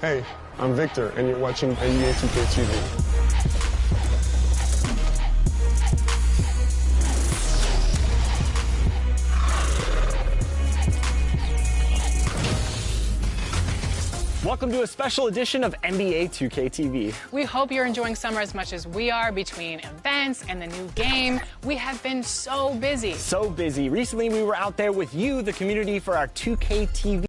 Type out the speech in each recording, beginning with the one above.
Hey, I'm Victor, and you're watching NBA 2K TV. Welcome to a special edition of NBA 2K TV. We hope you're enjoying summer as much as we are. Between events and the new game, we have been so busy. So busy. Recently, we were out there with you, the community, for our 2K TV.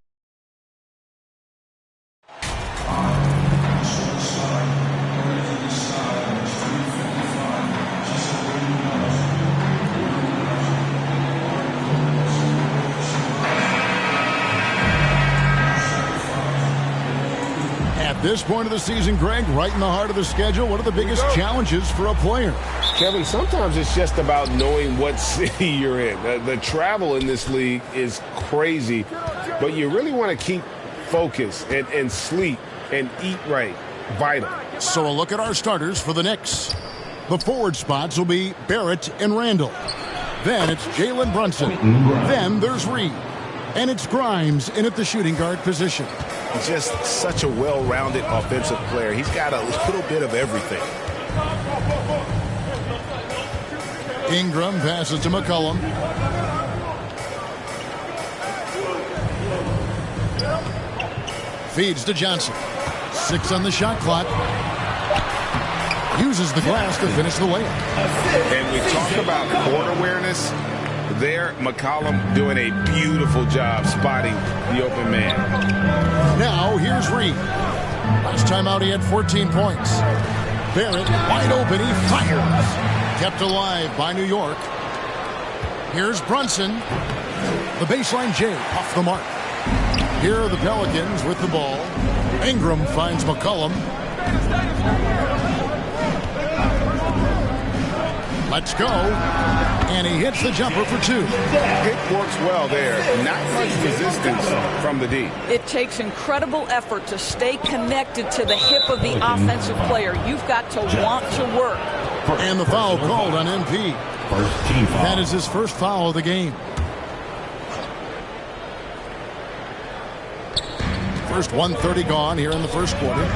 At this point of the season, Greg, right in the heart of the schedule, what are the biggest challenges for a player? Kevin, sometimes it's just about knowing what city you're in. The travel in this league is crazy, but you really want to keep focus and sleep and eat right. Vital. So a look at our starters for the Knicks. The forward spots will be Barrett and Randall. Then it's Jalen Brunson. Then there's Reed. And it's Grimes in at the shooting guard position. Just such a well-rounded offensive player. He's got a little bit of everything. Ingram passes to McCollum. Feeds to Johnson. 6 on the shot clock. Uses the glass to finish the layup. And we talk about court awareness. There, McCollum doing a beautiful job spotting the open man. Now, here's Reed. Last time out, he had 14 points. Barrett, wide open, he fires. Kept alive by New York. Here's Brunson. The baseline J off the mark. Here are the Pelicans with the ball. Ingram finds McCollum. Let's go. And he hits the jumper for 2. It works well there. Not much resistance from the D. It takes incredible effort to stay connected to the hip of the offensive player. You've got to want to work. And the foul called on MP. That is his first foul of the game. First 1:30 gone here in the first quarter.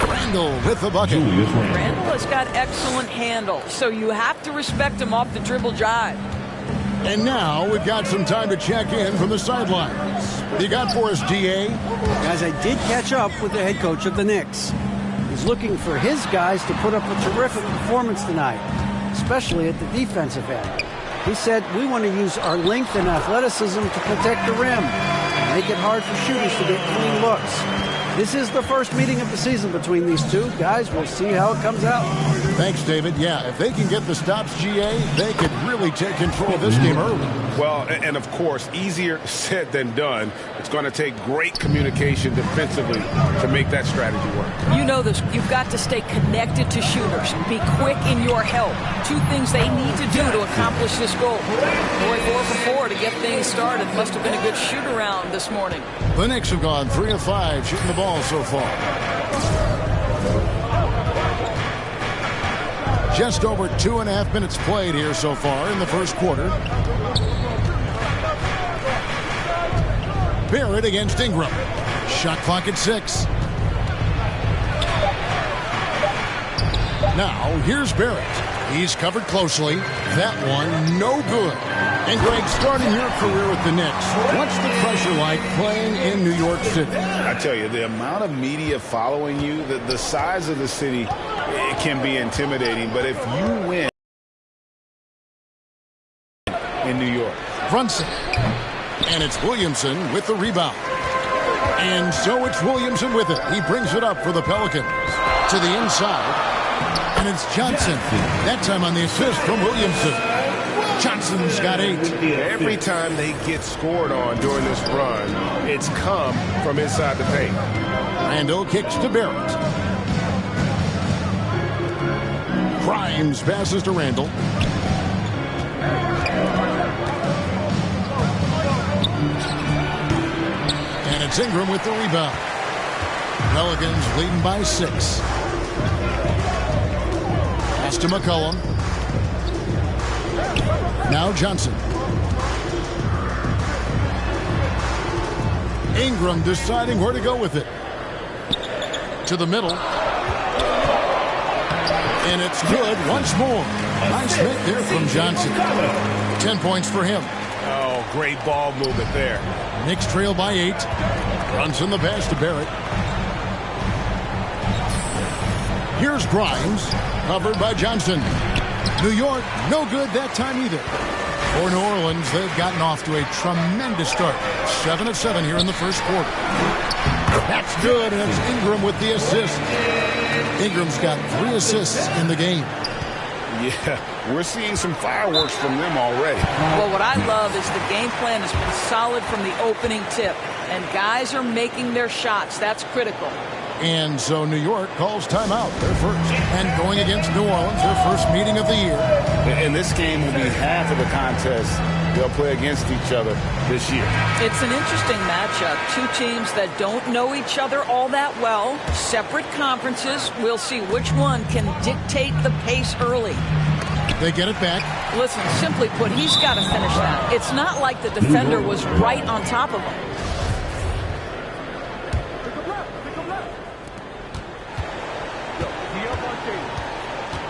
Randall with the bucket. Randall has got excellent handle, so you have to respect him off the dribble jive. And now we've got some time to check in from the sidelines. What you got for us, DA? Guys, I did catch up with the head coach of the Knicks. He's looking for his guys to put up a terrific performance tonight, especially at the defensive end. He said, we want to use our length and athleticism to protect the rim, make it hard for shooters to get clean looks. This is the first meeting of the season between these two guys. We'll see how it comes out. Thanks, David. Yeah, if they can get the stops, GA, they could really take control of this game early. Well, and of course, easier said than done. It's going to take great communication defensively to make that strategy work. You know this. You've got to stay connected to shooters. Be quick in your help. 2 things they need to do to accomplish this goal. Boy, 4 for 4 to get things started. Must have been a good shoot-around this morning. The Knicks have gone 3 of 5 shooting the ball so far. Just over 2.5 minutes played here so far in the first quarter. Barrett against Ingram. Shot clock at 6. Now here's Barrett. He's covered closely. That one no good. And Greg, starting your career with the Knicks, what's the pressure like playing in New York City? I tell you, the amount of media following you, the size of the city, it can be intimidating. But if you win in New York. Brunson. And it's Williamson with the rebound. And so it's Williamson with it. He brings it up for the Pelicans. To the inside. And it's Johnson. That time on the assist from Williamson. Johnson's got 8. Every time they get scored on during this run, it's come from inside the paint. Randall kicks to Barrett. Grimes passes to Randall. And it's Ingram with the rebound. Pelicans leading by 6. Pass to McCollum. Now Johnson. Ingram deciding where to go with it. To the middle. And it's good once more. Nice make there from Johnson. 10 points for him. Oh, great ball movement there. Knicks trail by 8. Brunson the pass to Barrett. Here's Grimes. Covered by Johnson. New York, no good that time either. For New Orleans, they've gotten off to a tremendous start. 7 of 7 here in the first quarter. That's good, and it's Ingram with the assist. Ingram's got 3 assists in the game. Yeah, we're seeing some fireworks from them already. Well, what I love is the game plan has been solid from the opening tip, and guys are making their shots. That's critical. And so New York calls timeout, their first. And going against New Orleans, their first meeting of the year. And this game will be half of the contest they'll play against each other this year. It's an interesting matchup. Two teams that don't know each other all that well. Separate conferences. We'll see which one can dictate the pace early. They get it back. Listen, simply put, he's got to finish that. It's not like the defender was right on top of him.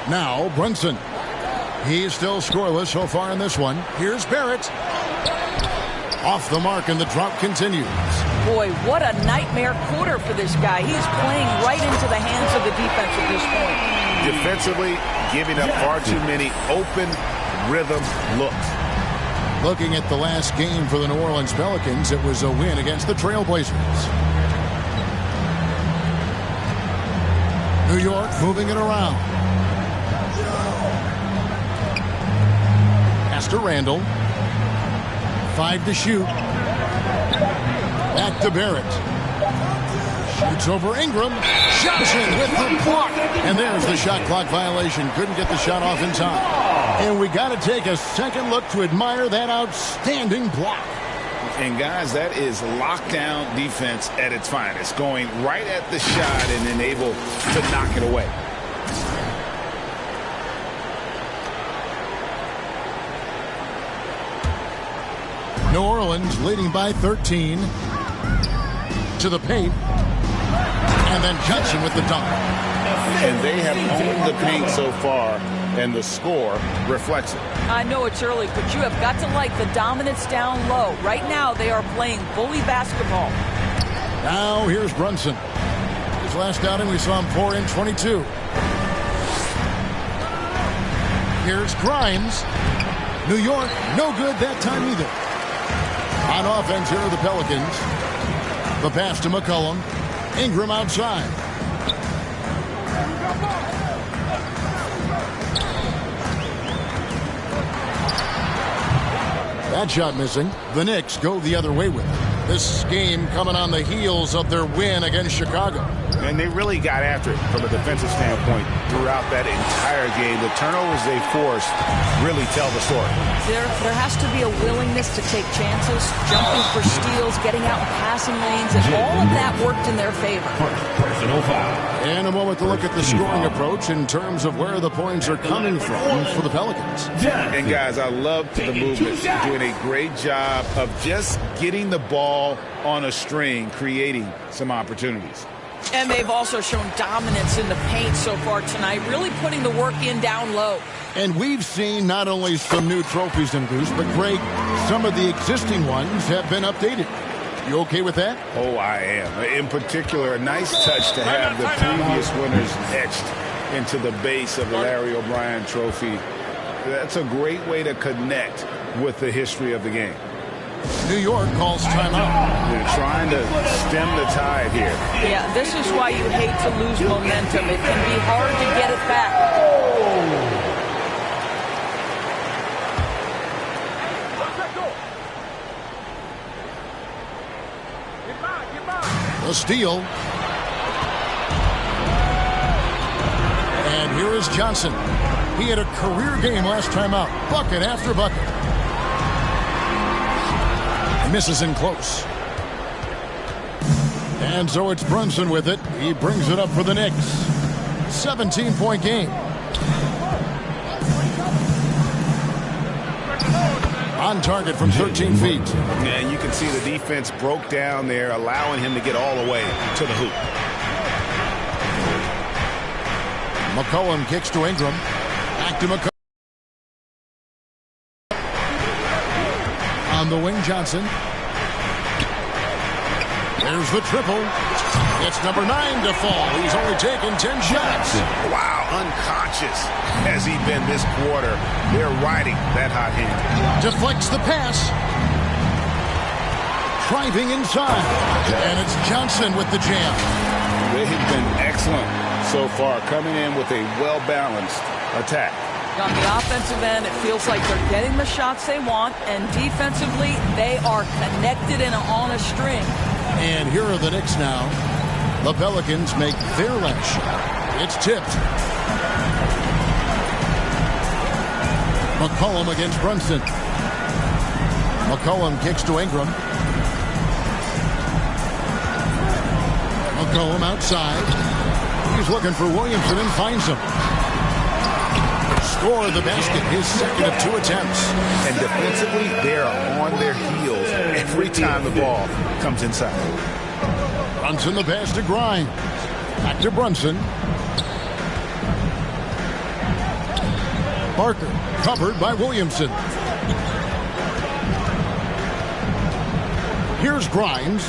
Now Brunson. He's still scoreless so far in this one. Here's Barrett. Off the mark, and the drop continues. Boy, what a nightmare quarter for this guy. He's playing right into the hands of the defense at this point. Defensively, giving up far too many open rhythm looks. Looking at the last game for the New Orleans Pelicans, it was a win against the Trailblazers. New York moving it around. Pass to Randall. 5 to shoot. Back to Barrett. Shoots over Ingram. Johnson with the block. And there's the shot clock violation. Couldn't get the shot off in time. And we got to take a second look to admire that outstanding block. And guys, that is lockdown defense at its finest. Going right at the shot and then able to knock it away. New Orleans leading by 13. To the paint. And then Johnson with the dunk. And they have owned the paint so far, and the score reflects it. I know it's early, but you have got to like the dominance down low. Right now, they are playing bully basketball. Now here's Brunson. His last outing, we saw him pour in 22. Here's Grimes. New York, no good that time either. On offense here are the Pelicans. The pass to McCollum. Ingram outside. That shot missing. The Knicks go the other way with it. This game coming on the heels of their win against Chicago. And they really got after it from a defensive standpoint throughout that entire game. The turnovers they forced really tell the story. There has to be a willingness to take chances, jumping for steals, getting out in passing lanes, and all of that worked in their favor. Personal foul. And a moment to look at the scoring approach in terms of where the points are coming from for the Pelicans. And guys, I love the movement. Doing a great job of just getting the ball on a string, creating some opportunities. And they've also shown dominance in the paint so far tonight, really putting the work in down low. And we've seen not only some new trophies introduced, but Greg, some of the existing ones have been updated. You okay with that? Oh, I am. In particular, a nice touch to have the previous winners etched into the base of the Larry O'Brien trophy. That's a great way to connect with the history of the game. New York calls timeout. They're trying to stem the tide here. Yeah, this is why you hate to lose momentum. It can be hard to get it back. The steal. And here is Johnson. He had a career game last time out. Bucket after bucket. Misses in close. And so it's Brunson with it. He brings it up for the Knicks. 17-point game. On target from 13 feet. And you can see the defense broke down there, allowing him to get all the way to the hoop. McCollum kicks to Ingram. Back to McCollum. On the wing, Johnson. There's the triple. It's number 9 to fall. He's only taken 10 shots. Wow, unconscious has he been this quarter. They're riding that hot hand. Deflects the pass. Driving inside. And it's Johnson with the jam. They have been excellent so far, coming in with a well-balanced attack. On the offensive end, it feels like they're getting the shots they want, and defensively, they are connected and on a string. And here are the Knicks now. The Pelicans make their last shot. It's tipped. McCollum against Brunson. McCollum kicks to Ingram. McCollum outside. He's looking for Williamson and finds him. Score the basket, his second of 2 attempts. And defensively, they are on their heels every time the ball comes inside. Brunson the pass to Grimes. Back to Brunson. Barker covered by Williamson. Here's Grimes.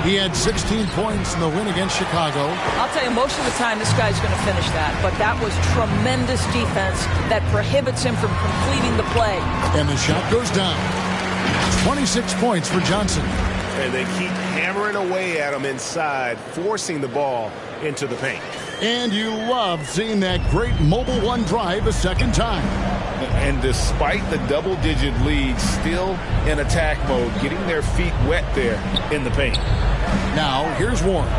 He had 16 points in the win against Chicago. I'll tell you, most of the time this guy's going to finish that. But that was tremendous defense that prohibits him from completing the play. And the shot goes down. 26 points for Johnson. And they keep hammering away at him inside, forcing the ball into the paint. And you love seeing that great mobile one drive a second time. And despite the double-digit lead, still in attack mode, getting their feet wet there in the paint. Now, here's Warren.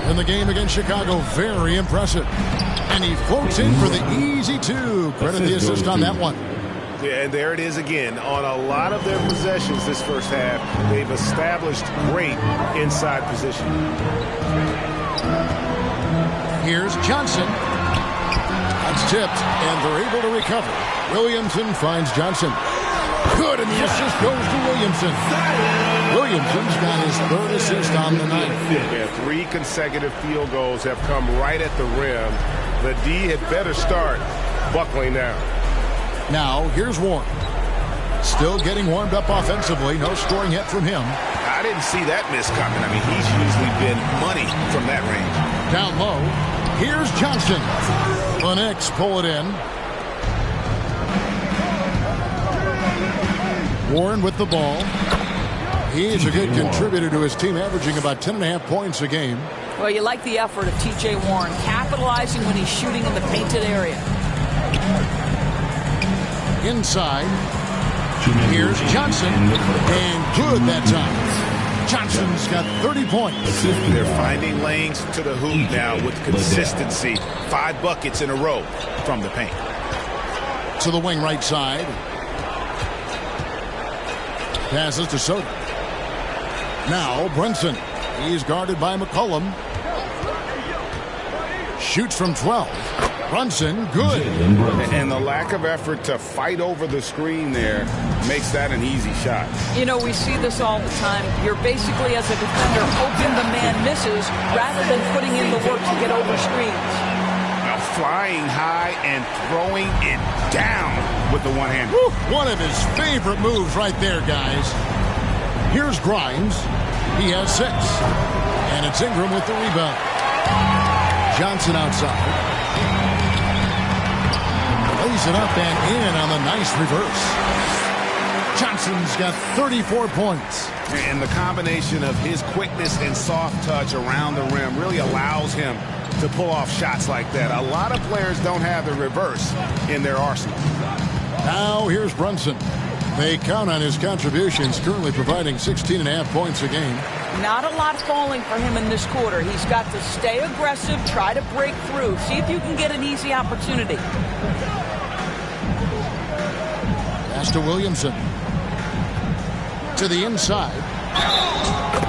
In the game against Chicago, very impressive. And he floats in for the easy 2. Credit the assist on that one. Yeah, and there it is again. On a lot of their possessions this first half, they've established great inside position. Here's Johnson. That's tipped, and they're able to recover. Williamson finds Johnson. Good, and the assist goes to Williamson. Williamson's got his 3rd assist on the night. Yeah, 3 consecutive field goals have come right at the rim. The D had better start buckling down. Now, here's Warren. Still getting warmed up offensively. No scoring yet from him. I didn't see that miss coming. I mean, he's usually been money from that range. Down low. Here's Johnson. The Knicks pull it in. Warren with the ball. He's a good contributor to his team, averaging about 10.5 points a game. Well, you like the effort of T.J. Warren, capitalizing when he's shooting in the painted area. Inside. Here's Johnson. And good that time. Johnson's got 30 points. They're finding lanes to the hoop now with consistency. 5 buckets in a row from the paint. To the wing right side. Passes to Soto. Now Brunson. He's guarded by McCollum. Shoots from 12. Brunson, good. And the lack of effort to fight over the screen there makes that an easy shot. You know, we see this all the time. You're basically, as a defender, hoping the man misses rather than putting in the work to get over screens. Now flying high and throwing it down with the one-hand. One of his favorite moves right there, guys. Here's Grimes. He has 6. And it's Ingram with the rebound. Johnson outside. Lays it up and in on the nice reverse. Johnson's got 34 points. And the combination of his quickness and soft touch around the rim really allows him to pull off shots like that. A lot of players don't have the reverse in their arsenal. Now here's Brunson. They count on his contributions, currently providing 16.5 points a game. Not a lot falling for him in this quarter. He's got to stay aggressive, try to break through, see if you can get an easy opportunity. Pass to Williamson. To the inside.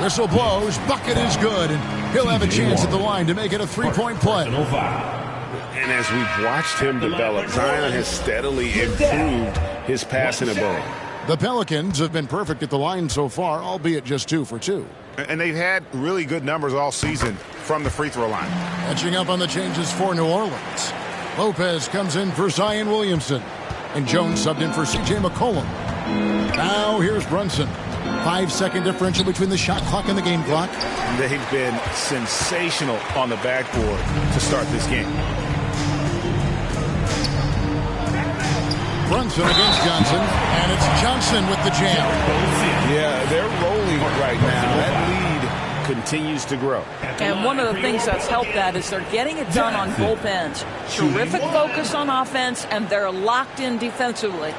Whistle blows. Bucket is good. And he'll have a chance at the line to make it a 3-point play. And as we've watched him develop, Zion has steadily improved his passing ability. The Pelicans have been perfect at the line so far, albeit just 2 for 2. And they've had really good numbers all season from the free throw line. Catching up on the changes for New Orleans. Lopez comes in for Zion Williamson. And Jones subbed in for C.J. McCollum. Now here's Brunson. 5-second differential between the shot clock and the game clock. They've been sensational on the backboard to start this game. Brunson against Johnson, and it's Johnson with the jam. Yeah, they're rolling right now. That lead continues to grow. And one of the things that's helped that is they're getting it done on both ends. Terrific focus on offense, and they're locked in defensively.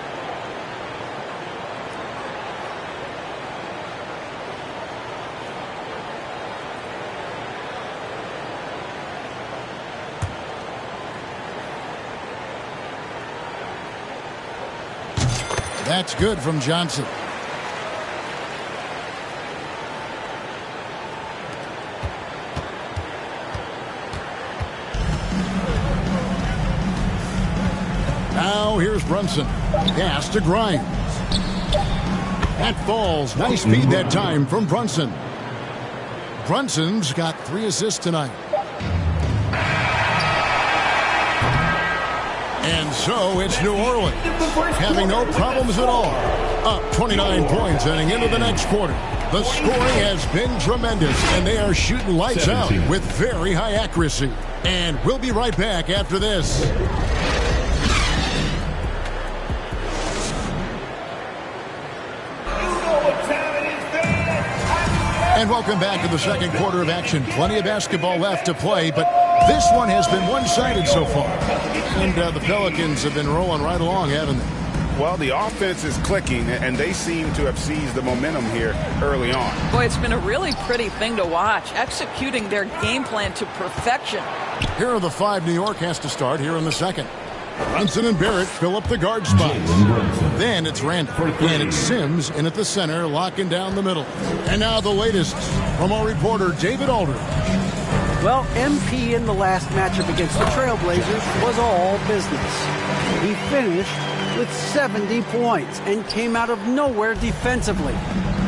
That's good from Johnson. Now here's Brunson. Pass to Grimes. That falls. Nice speed that time from Brunson. Brunson's got 3 assists tonight. And so it's New Orleans having no problems at all. Up 29 points heading into the next quarter. The scoring has been tremendous, and they are shooting lights out with very high accuracy. And we'll be right back after this. And welcome back to the second quarter of action. Plenty of basketball left to play, but this one has been one-sided so far. And the Pelicans have been rolling right along, haven't they? Well, the offense is clicking, and they seem to have seized the momentum here early on. Boy, it's been a really pretty thing to watch, executing their game plan to perfection. Here are the 5 New York has to start here in the second. Brunson and Barrett fill up the guard spots. Then it's Randall, and it's Sims in at the center, locking down the middle. And now the latest from our reporter, David Aldridge. Well, MP in the last matchup against the Trailblazers was all business. He finished with 70 points and came out of nowhere defensively,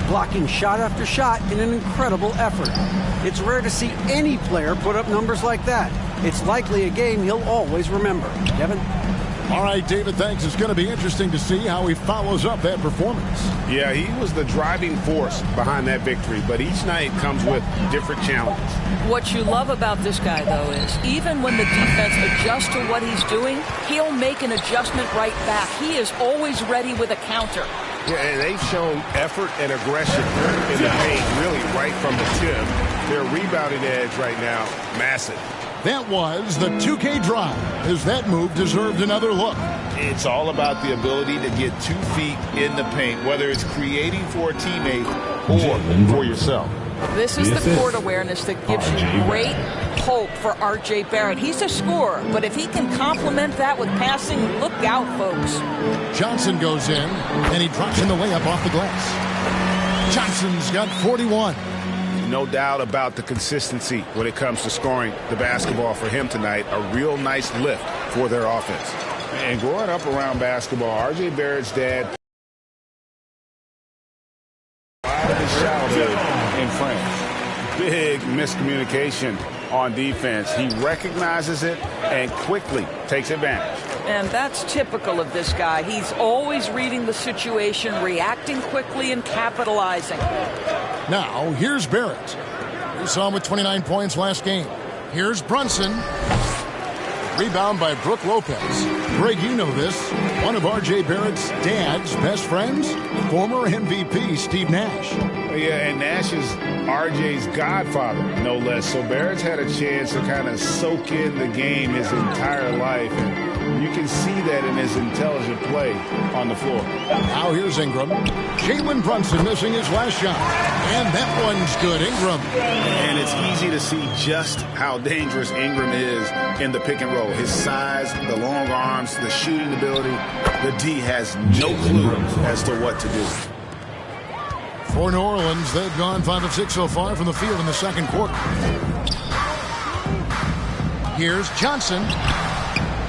blocking shot after shot in an incredible effort. It's rare to see any player put up numbers like that. It's likely a game he'll always remember. Kevin? All right, David, thanks. It's going to be interesting to see how he follows up that performance. Yeah, he was the driving force behind that victory, but each night comes with different challenges. What you love about this guy, though, is even when the defense adjusts to what he's doing, he'll make an adjustment right back. He is always ready with a counter. Yeah, and they've shown effort and aggression in the paint, really right from the tip. Their rebounding edge right now, massive. That was the 2K drive, as that move deserved another look. It's all about the ability to get 2 feet in the paint, whether it's creating for a teammate or for yourself. This is the court awareness that gives you great hope for R.J. Barrett. He's a scorer, but if he can complement that with passing, look out, folks. Johnson goes in, and he drops in the layup off the glass. Johnson's got 41. No doubt about the consistency when it comes to scoring the basketball for him tonight. A real nice lift for their offense. And growing up around basketball, R.J. Barrett's dad out of his childhood in France. Big miscommunication on defense. He recognizes it and quickly takes advantage. And that's typical of this guy. He's always reading the situation, reacting quickly, and capitalizing. Now, here's Barrett. We saw him with 29 points last game. Here's Brunson. Rebound by Brook Lopez. Greg, you know this. One of R.J. Barrett's dad's best friends, former MVP Steve Nash. Yeah, and Nash is R.J.'s godfather, no less. So Barrett's had a chance to kind of soak in the game his entire life. And you can see that in his intelligent play on the floor. Now here's Ingram. Jalen Brunson missing his last shot. And that one's good. Ingram. And it's easy to see just how dangerous Ingram is in the pick and roll. His size, the long arms, the shooting ability. The D has no clue as to what to do. For New Orleans, they've gone 5 of 6 so far from the field in the second quarter. Here's Johnson.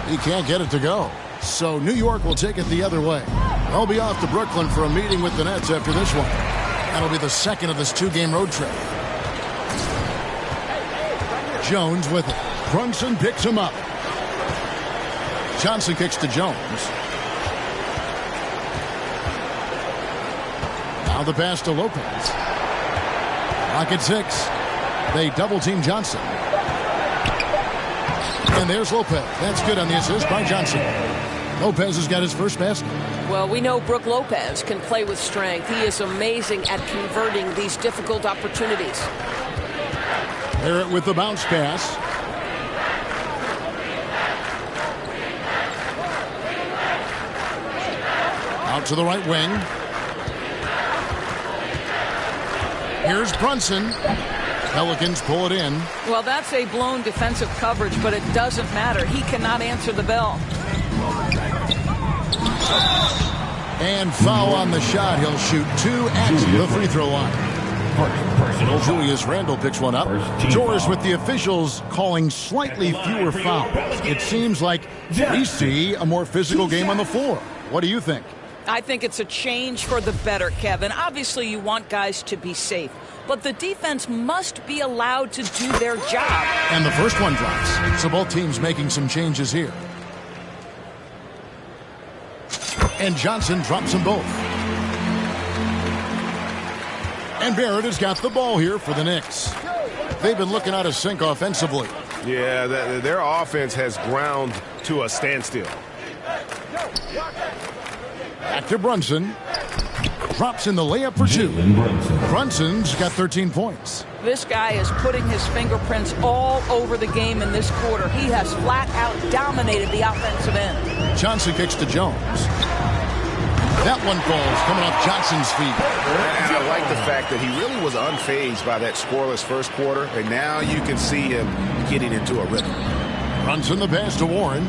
He can't get it to go. So New York will take it the other way. They'll be off to Brooklyn for a meeting with the Nets after this one. That'll be the second of this 2-game road trip. Jones with it. Brunson picks him up. Johnson kicks to Jones. Now the pass to Lopez. Lock at 6. They double-team Johnson. And there's Lopez. That's good on the assist by Johnson. Lopez has got his first basket. Well, we know Brook Lopez can play with strength. He is amazing at converting these difficult opportunities. Barrett with the bounce pass. Out to the right wing. Here's Brunson. Pelicans pull it in. Well, that's a blown defensive coverage, but it doesn't matter. He cannot answer the bell. And foul on the shot. He'll shoot 2 at the free throw line. Julius Randle picks one up. George with the officials calling slightly fewer fouls. It seems like we see a more physical game on the floor. What do you think? I think it's a change for the better, Kevin. Obviously, you want guys to be safe, but the defense must be allowed to do their job. And the first one drops. So both teams making some changes here. And Johnson drops them both. And Barrett has got the ball here for the Knicks. They've been looking out of sync offensively. Yeah, their offense has ground to a standstill. Back to Brunson. Drops in the layup for 2. Brunson's got 13 points. This guy is putting his fingerprints all over the game in this quarter. He has flat out dominated the offensive end. Johnson kicks to Jones. That one falls coming off Johnson's feet. And I like the fact that he really was unfazed by that scoreless first quarter, and now you can see him getting into a rhythm. Brunson the pass to Warren.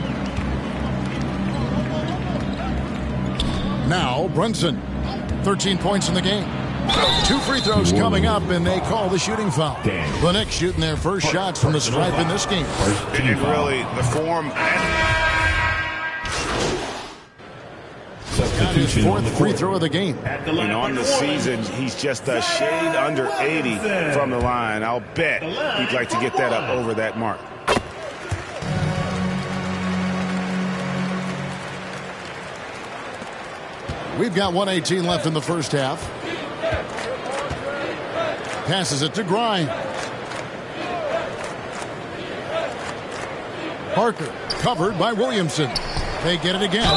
Now Brunson. 13 points in the game. 2 free throws coming up, and they call the shooting foul. The Knicks shooting their first shots from the stripe in this game. And really, the form. Got his 4th free throw of the game. And on the season, he's just a shade under 80 from the line. I'll bet he'd like to get that up over that mark. We've got 1:18 left in the first half. Passes it to Grimes. Parker covered by Williamson. They get it again.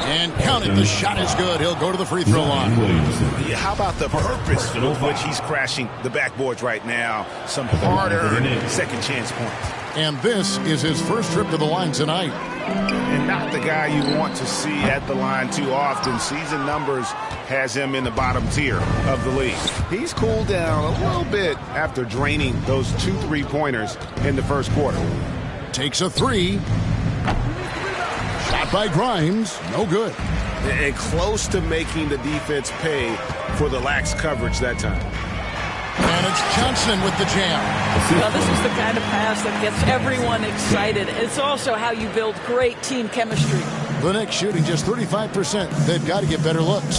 And count it. The shot is good. He'll go to the free throw line. Yeah, how about the purpose with which he's crashing the backboards right now? Some harder second chance points. And this is his first trip to the line tonight. And not the guy you want to see at the line too often. Season numbers has him in the bottom tier of the league. He's cooled down a little bit after draining those 2 3-pointers in the first quarter. Takes a 3. Shot by Grimes. No good. And close to making the defense pay for the lax coverage that time. And it's Johnson with the jam. Now, this is the kind of pass that gets everyone excited. It's also how you build great team chemistry. The Knicks shooting just 35%. They've got to get better looks.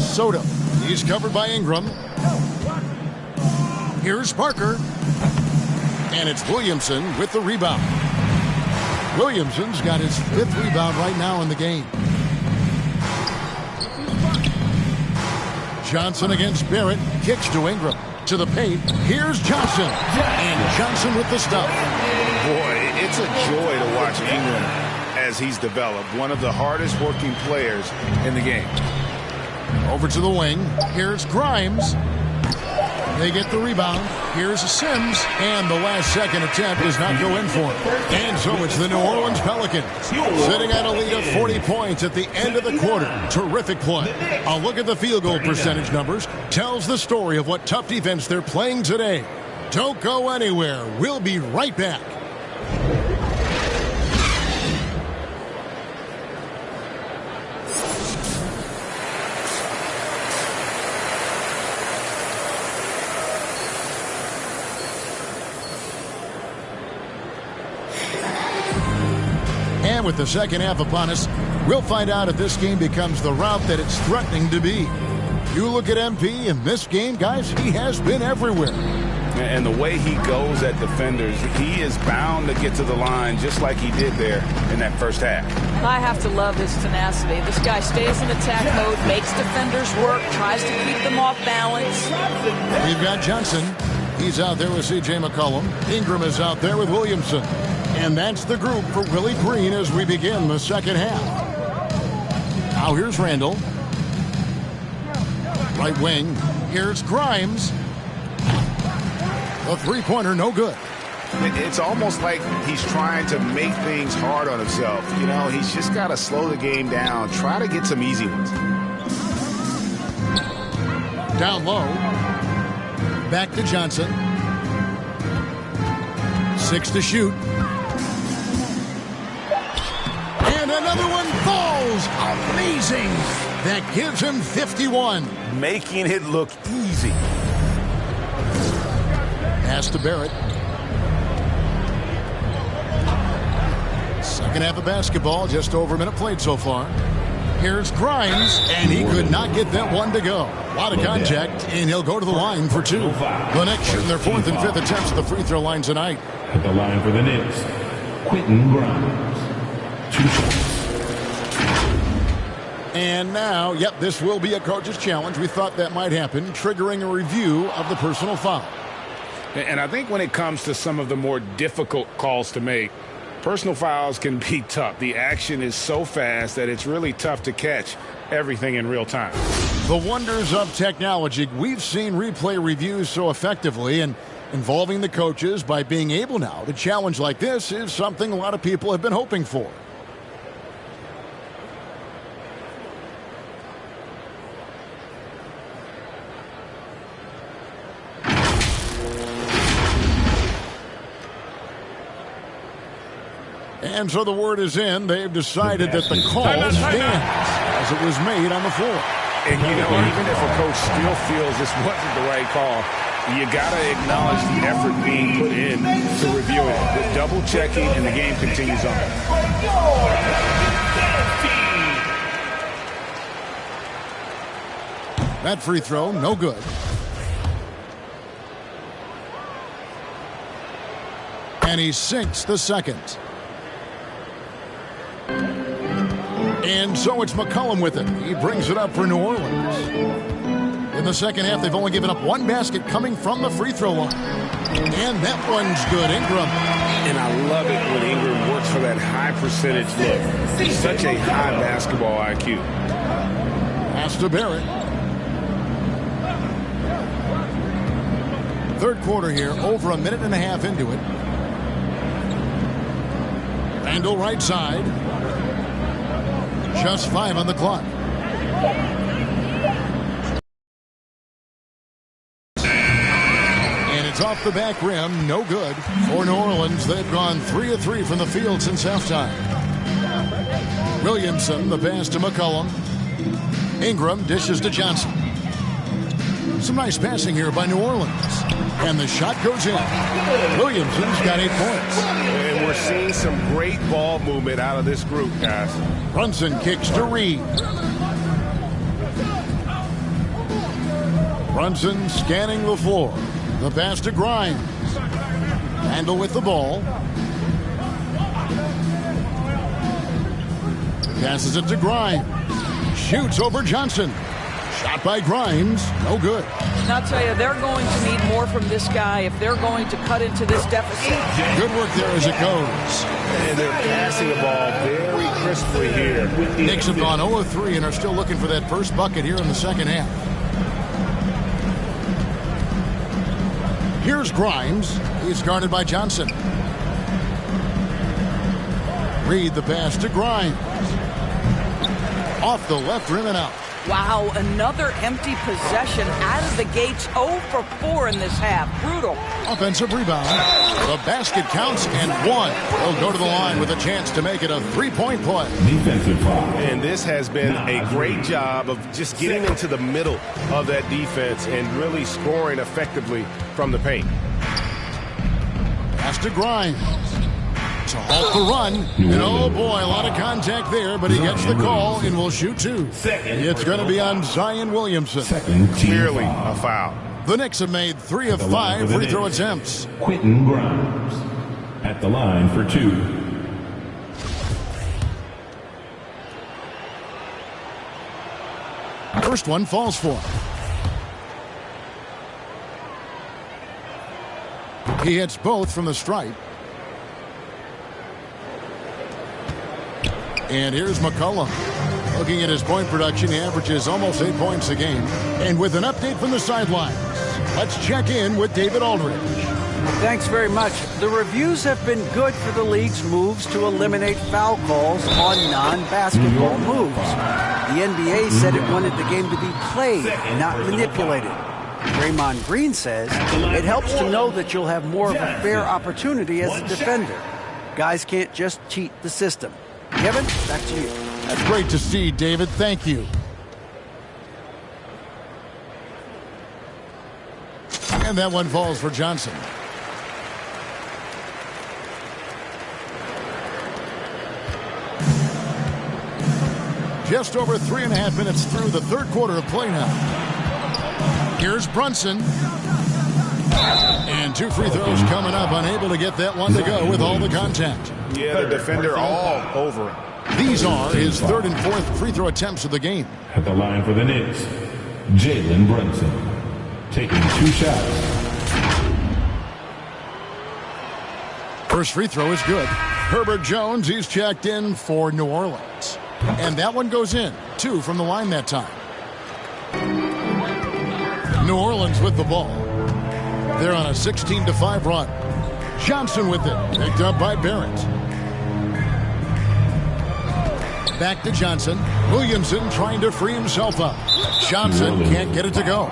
Soto. He's covered by Ingram. Here's Parker. And it's Williamson with the rebound. Williamson's got his 5th rebound right now in the game. Johnson against Barrett. Kicks to Ingram. To the paint. Here's Johnson. And Johnson with the stuff. Boy, it's a joy to watch Ingram as he's developed. One of the hardest working players in the game. Over to the wing. Here's Grimes. They get the rebound. Here's Sims. And the last second attempt does not go in for it. And so it's the New Orleans Pelicans sitting at a lead of 40 points at the end of the quarter. Terrific play. A look at the field goal percentage numbers tells the story of what tough defense they're playing today. Don't go anywhere. We'll be right back. with the second half upon us. We'll find out if this game becomes the route that it's threatening to be. You look at MP in this game, guys, he has been everywhere. And the way he goes at defenders, he is bound to get to the line just like he did there in that first half. I have to love his tenacity. This guy stays in attack mode, makes defenders work, tries to keep them off balance. We've got Johnson. He's out there with C.J. McCollum. Ingram is out there with Williamson. And that's the group for Willie Green as we begin the second half. Now here's Randall. Right wing. Here's Grimes. The three-pointer, no good. It's almost like he's trying to make things hard on himself. You know, he's just got to slow the game down. Try to get some easy ones. Down low. Back to Johnson. 6 to shoot. And another one falls. Amazing. That gives him 51. Making it look easy. Pass to Barrett. Second half of basketball, just over a minute played so far. Here's Grimes, and he could not get that one to go. A lot of contact, and he'll go to the line for 2. The Knicks shooting their 4th and 5th attempts at the free throw line tonight. At the line for the Knicks, Quentin Grimes. 2 points. And now, yep, this will be a coach's challenge. We thought that might happen, triggering a review of the personal foul. And I think when it comes to some of the more difficult calls to make, personal fouls can be tough. The action is so fast that it's really tough to catch everything in real time. The wonders of technology. We've seen replay reviews so effectively, and involving the coaches by being able now to challenge like this is something a lot of people have been hoping for. And so the word is in. They've decided that the call stands as it was made on the floor. And, you know, even if a coach still feels this wasn't the right call, you got to acknowledge the effort being put in to review it. The double checking, and the game continues on. That free throw, no good. And he sinks the second. And so it's McCollum with it. He brings it up for New Orleans. In the second half, they've only given up 1 basket coming from the free throw line. And that one's good. Ingram. And I love it when Ingram works for that high percentage look. He's such a high basketball IQ. Pass to Barrett. Third quarter here, over a minute and a half into it. Randall right side. Just 5 on the clock. And it's off the back rim, no good. For New Orleans, they've gone 3 of 3 from the field since halftime. Williamson, the pass to McCollum. Ingram dishes to Johnson. Some nice passing here by New Orleans. And the shot goes in. Williamson's got 8 points. And we're seeing some great ball movement out of this group, guys. Brunson kicks to Reed. Brunson scanning the floor. The pass to Grimes. Randall with the ball. Passes it to Grimes. Shoots over Johnson. Shot by Grimes. No good. And I'll tell you, they're going to need more from this guy if they're going to cut into this deficit. Good work there as it goes. And they're passing the ball very crisply here. Knicks have gone 0 of 3 and are still looking for that first bucket here in the second half. Here's Grimes. He's guarded by Johnson. Reed the pass to Grimes. Off the left rim and out. Wow, another empty possession out of the gates. 0 for 4 in this half. Brutal. Offensive rebound. The basket counts and 1. They'll go to the line with a chance to make it a 3-point play. Defensive foul. And this has been a great job of just getting into the middle of that defense and really scoring effectively from the paint. Pass to Grimes. to halt the run. And oh boy, a lot of contact there, but he gets the call and will shoot two. It's going to be on Zion Williamson. Clearly a foul. The Knicks have made 3 of 5 free throw attempts. Quentin Grimes at the line for 2. First one falls for him. He hits both from the stripe. And here's McCollum. Looking at his point production, he averages almost 8 points a game. And with an update from the sidelines, let's check in with David Aldridge. Thanks very much. The reviews have been good for the league's moves to eliminate foul calls on non-basketball moves. The NBA said it wanted the game to be played, not manipulated. Draymond Green says it helps to know that you'll have more of a fair opportunity as a defender. Guys can't just cheat the system. Kevin, back to you. That's great to see, David. Thank you. And that one falls for Johnson. Just over 3.5 minutes through the third quarter of play now. Here's Brunson. And 2 free throws coming up, unable to get that one to go with all the contact. Yeah, the defender all over him. These are his 3rd and 4th free throw attempts of the game. At the line for the Knicks, Jalen Brunson taking 2 shots. First free throw is good. Herbert Jones, he's checked in for New Orleans. And that one goes in. 2 from the line that time. New Orleans with the ball. They're on a 16-5 run. Johnson with it. Picked up by Barrett. Back to Johnson. Williamson trying to free himself up. Johnson can't get it to go.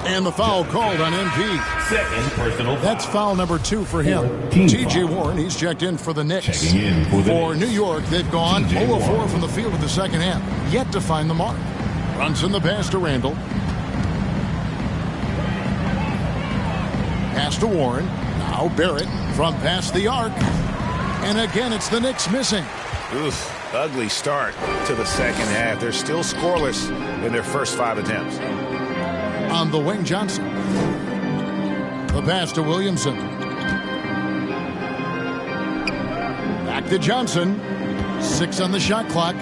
And the foul called on MP. Second personal foul. That's foul number 2 for him. T.J. Warren, he's checked in for the Knicks. For New York, they've gone 0-4 from the field in the second half. Yet to find the mark. Brunson the pass to Randall. Pass to Warren. Now Barrett from past the arc. And again, it's the Knicks missing. Oof, ugly start to the second half. They're still scoreless in their first 5 attempts. On the wing, Johnson. The pass to Williamson. Back to Johnson. 6 on the shot clock.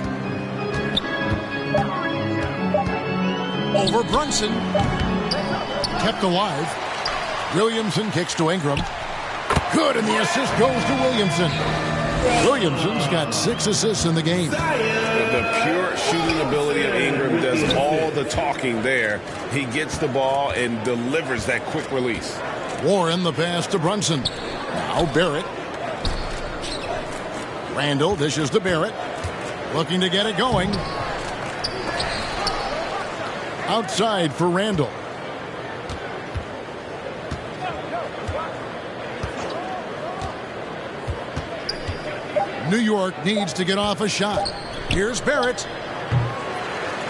Over Brunson. Kept alive. Williamson kicks to Ingram. Good, and the assist goes to Williamson. Williamson's got 6 assists in the game. The pure shooting ability of Ingram does all the talking there. He gets the ball and delivers that quick release. Warren the pass to Brunson. Now Barrett. Randall dishes to Barrett. Looking to get it going. Outside for Randall. New York needs to get off a shot. Here's Barrett.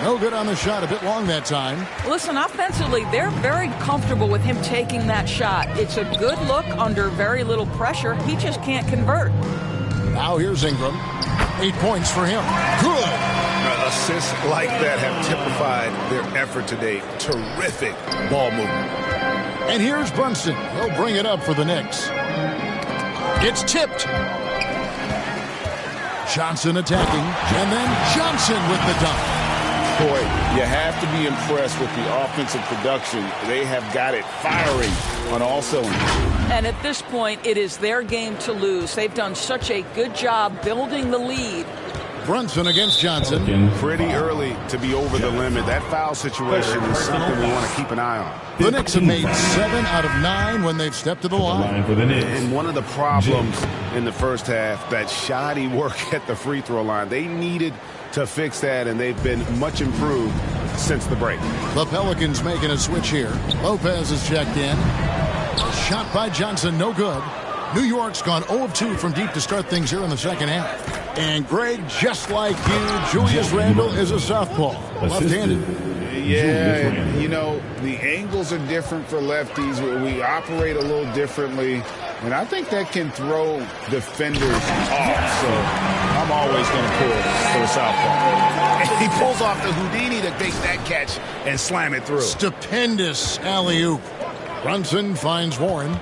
No good on the shot, a bit long that time. Listen, offensively, they're very comfortable with him taking that shot. It's a good look under very little pressure. He just can't convert. Now here's Ingram. 8 points for him. Good. Assists like that have typified their effort today. Terrific ball movement. And here's Brunson. He'll bring it up for the Knicks. It's tipped. Johnson attacking, and then Johnson with the dunk. Boy, you have to be impressed with the offensive production. They have got it firing on all cylinders. And at this point, it is their game to lose. They've done such a good job building the lead. Brunson against Johnson. Pretty early to be over the limit. That foul situation is something we want to keep an eye on. The Knicks have made 7 out of 9 when they've stepped to the line. And one of the problems in the first half, that shoddy work at the free throw line. They needed to fix that, and they've been much improved since the break. The Pelicans making a switch here. Lopez is checked in. A shot by Johnson, no good. New York's gone 0 of 2 from deep to start things here in the second half. And Greg, just like you, Julius Randle is a southpaw, left-handed. Yeah, you know, the angles are different for lefties. We operate a little differently, and I think that can throw defenders off. So I'm always going to pull for the southpaw. And he pulls off the Houdini to take that catch and slam it through. Stupendous alley-oop. Brunson finds Warren.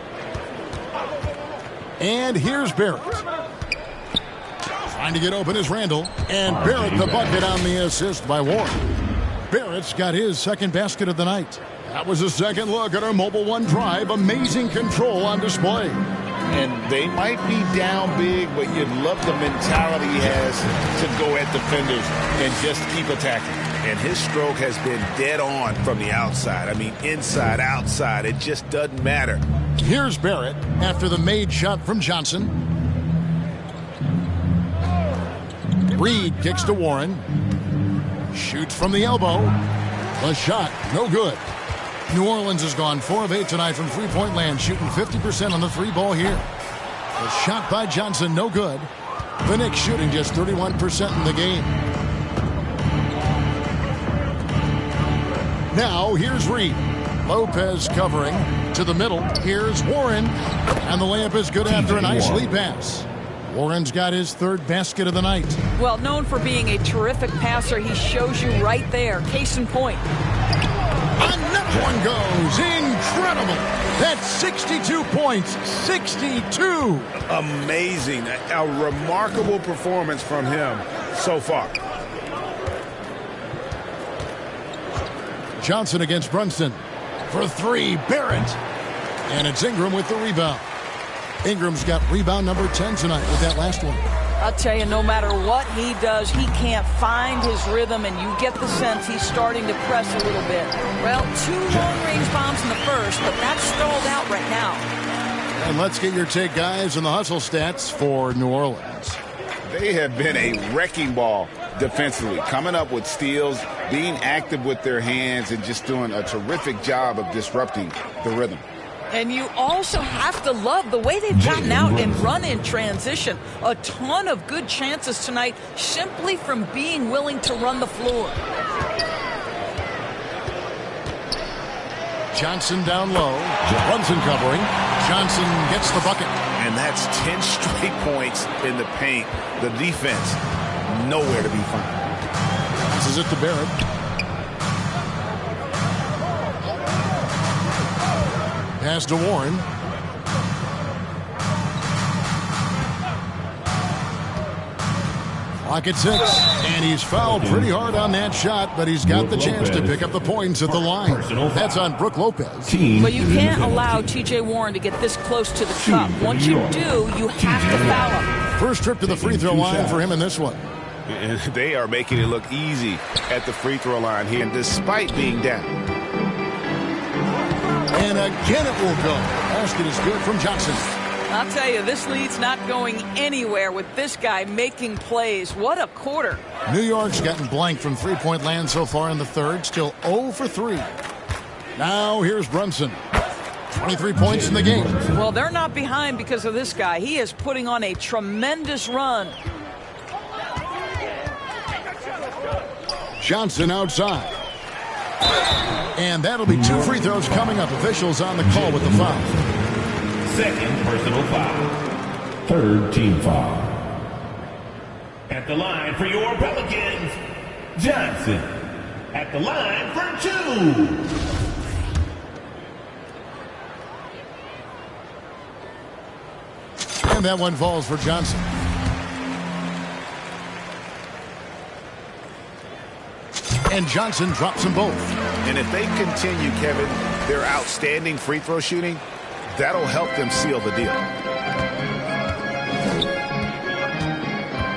And here's Barrett. Trying to get open is Randall. And Barrett the bucket on the assist by Warren. Barrett's got his second basket of the night. That was a second look at our Mobile One drive. Amazing control on display. And they might be down big, but you'd love the mentality he has to go at defenders and just keep attacking. And his stroke has been dead on from the outside. I mean, inside, outside, it just doesn't matter. Here's Barrett after the made shot from Johnson. Reed kicks to Warren. Shoots from the elbow. The shot, no good. New Orleans has gone 4 of 8 tonight from three-point land, shooting 50% on the three ball here. The shot by Johnson, no good. The Knicks shooting just 31% in the game. Now, here's Reed. Lopez covering to the middle. Here's Warren. And the layup is good after a nice lead pass. Warren's got his third basket of the night. Well, known for being a terrific passer, he shows you right there. Case in point. Another one goes. Incredible. That's 62 points. 62. Amazing. A remarkable performance from him so far. Johnson against Brunson. For three, Barrett. And it's Ingram with the rebound. Ingram's got rebound number 10 tonight with that last one. I'll tell you, no matter what he does, he can't find his rhythm, and you get the sense he's starting to press a little bit. Well, 2 long-range bombs in the first, but that's stalled out right now. And let's get your take, guys, on the hustle stats for New Orleans. They have been a wrecking ball defensively, coming up with steals, being active with their hands, and just doing a terrific job of disrupting the rhythm. And you also have to love the way they've gotten out and run in transition. A ton of good chances tonight simply from being willing to run the floor. Johnson down low. Brunson covering. Johnson gets the bucket. And that's 10 straight points in the paint. The defense, nowhere to be found. This is it to Barrett. Pass to Warren. Clock at 6. And he's fouled pretty hard on that shot, but he's got the chance to pick up the points at the line. That's on Brook Lopez. But you can't allow T.J. Warren to get this close to the cup. Once you do, you have to foul him. First trip to the free throw line for him in this one. And they are making it look easy at the free throw line here, despite being down. And again it will go. Basket is good from Johnson. I'll tell you, this lead's not going anywhere with this guy making plays. What a quarter. New York's gotten blank from three-point land so far in the third. Still 0 for 3. Now here's Brunson. 23 points in the game. Well, they're not behind because of this guy. He is putting on a tremendous run. Johnson outside. And that'll be 2 free throws coming up. Officials on the call with the foul. Second personal foul. Third team foul. At the line for your Pelicans, Johnson. At the line for 2. And that one falls for Johnson. And Johnson drops them both. And if they continue, Kevin, their outstanding free throw shooting, that'll help them seal the deal.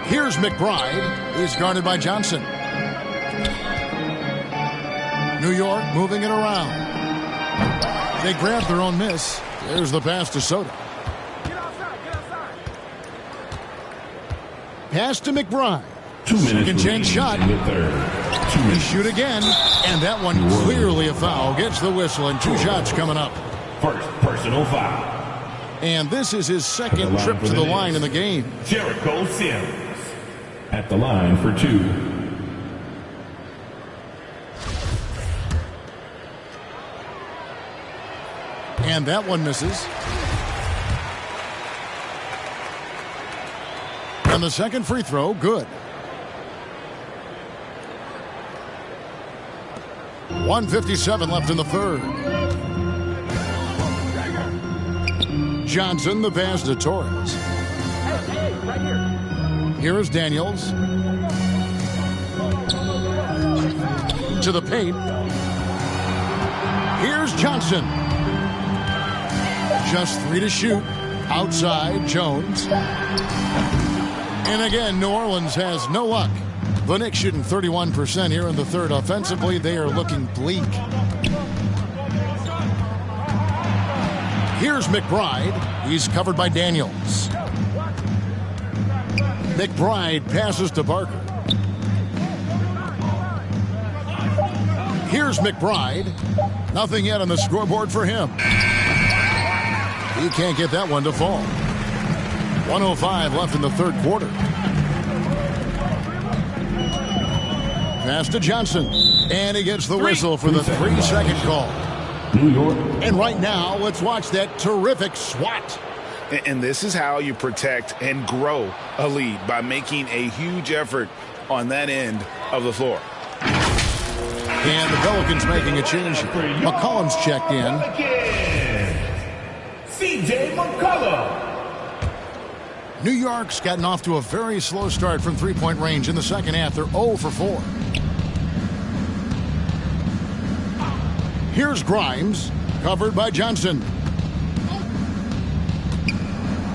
Here's McBride. He's guarded by Johnson. New York moving it around. They grab their own miss. There's the pass to Soto. Pass to McBride. 2 minutes. Second chance shot. In the third. 2 They minutes. shoot again. And that one clearly a foul. Gets the whistle and 2 shots coming up. First personal foul. And this is his second trip to the line in the game. Jericho Sims. At the line for 2. And that one misses. And the second free throw, good. 1:57 left in the third. Johnson, the pass to Torres. Here is Daniels. To the paint. Here's Johnson. Just 3 to shoot. Outside, Jones. And again, New Orleans has no luck. The Knicks shooting 31% here in the third. Offensively, they are looking bleak. Here's McBride. He's covered by Daniels. McBride passes to Barker. Here's McBride. Nothing yet on the scoreboard for him. He can't get that one to fall. 1:05 left in the third quarter. Pass to Johnson. And he gets the whistle for the 3-second call. New York. And right now, let's watch that terrific swat. And this is how you protect and grow a lead, by making a huge effort on that end of the floor. And the Pelicans making a change. McCollum's checked in. C.J. McCollum. New York's gotten off to a very slow start from three-point range in the second half. They're 0 for 4. Here's Grimes, covered by Johnson.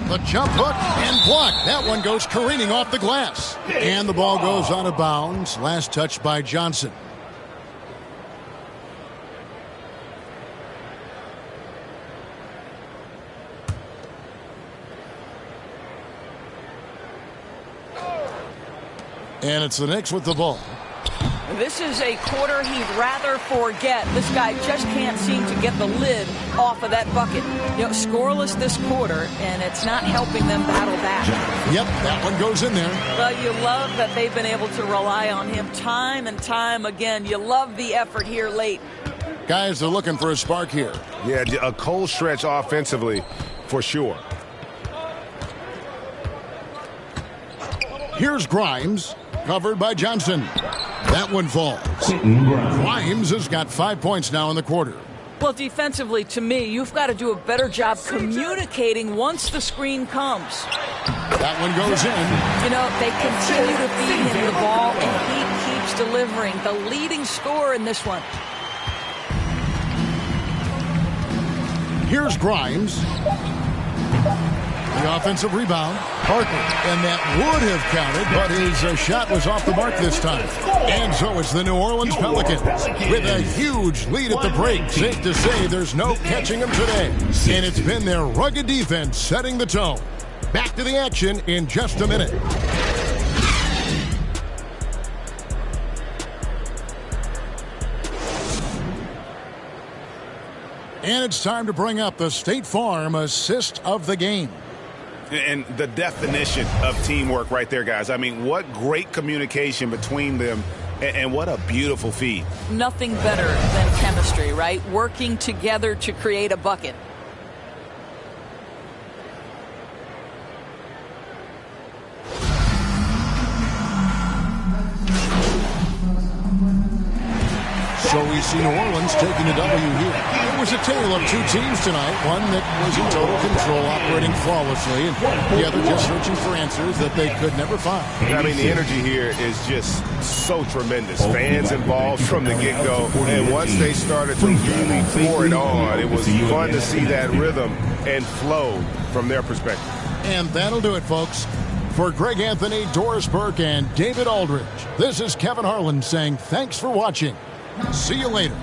The jump hook and blocked. That one goes careening off the glass. And the ball goes out of bounds. Last touch by Johnson. And it's the Knicks with the ball. This is a quarter he'd rather forget. This guy just can't seem to get the lid off of that bucket. You know, scoreless this quarter, and it's not helping them battle back. Yep, that one goes in there. Well, you love that they've been able to rely on him time and time again. You love the effort here late. Guys are looking for a spark here. Yeah, a cold stretch offensively for sure. Here's Grimes, covered by Johnson. That one falls. Grimes has got 5 points now in the quarter. Well, defensively, to me, you've got to do a better job communicating once the screen comes. That one goes in. You know, they continue to feed him the ball, and he keeps delivering. The leading scorer in this one. Here's Grimes. The offensive rebound. Parker. And that would have counted, but his shot was off the mark this time. And so it's the New Orleans Pelicans with a huge lead at the break. Safe to say there's no catching them today. And it's been their rugged defense setting the tone. Back to the action in just a minute. And it's time to bring up the State Farm assist of the game. And the definition of teamwork right there, guys. I mean, what great communication between them, and what a beautiful feed. Nothing better than chemistry, right? Working together to create a bucket. So we see New Orleans taking a W here. It was a tale of two teams tonight. One that was in total control, operating flawlessly, and the other just searching for answers that they could never find. I mean, the energy here is just so tremendous. Fans involved from the get-go, and once they started to really pour it on, it was fun to see that rhythm and flow from their perspective. And that'll do it, folks. For Greg Anthony, Doris Burke, and David Aldridge, this is Kevin Harlan saying thanks for watching. See you later.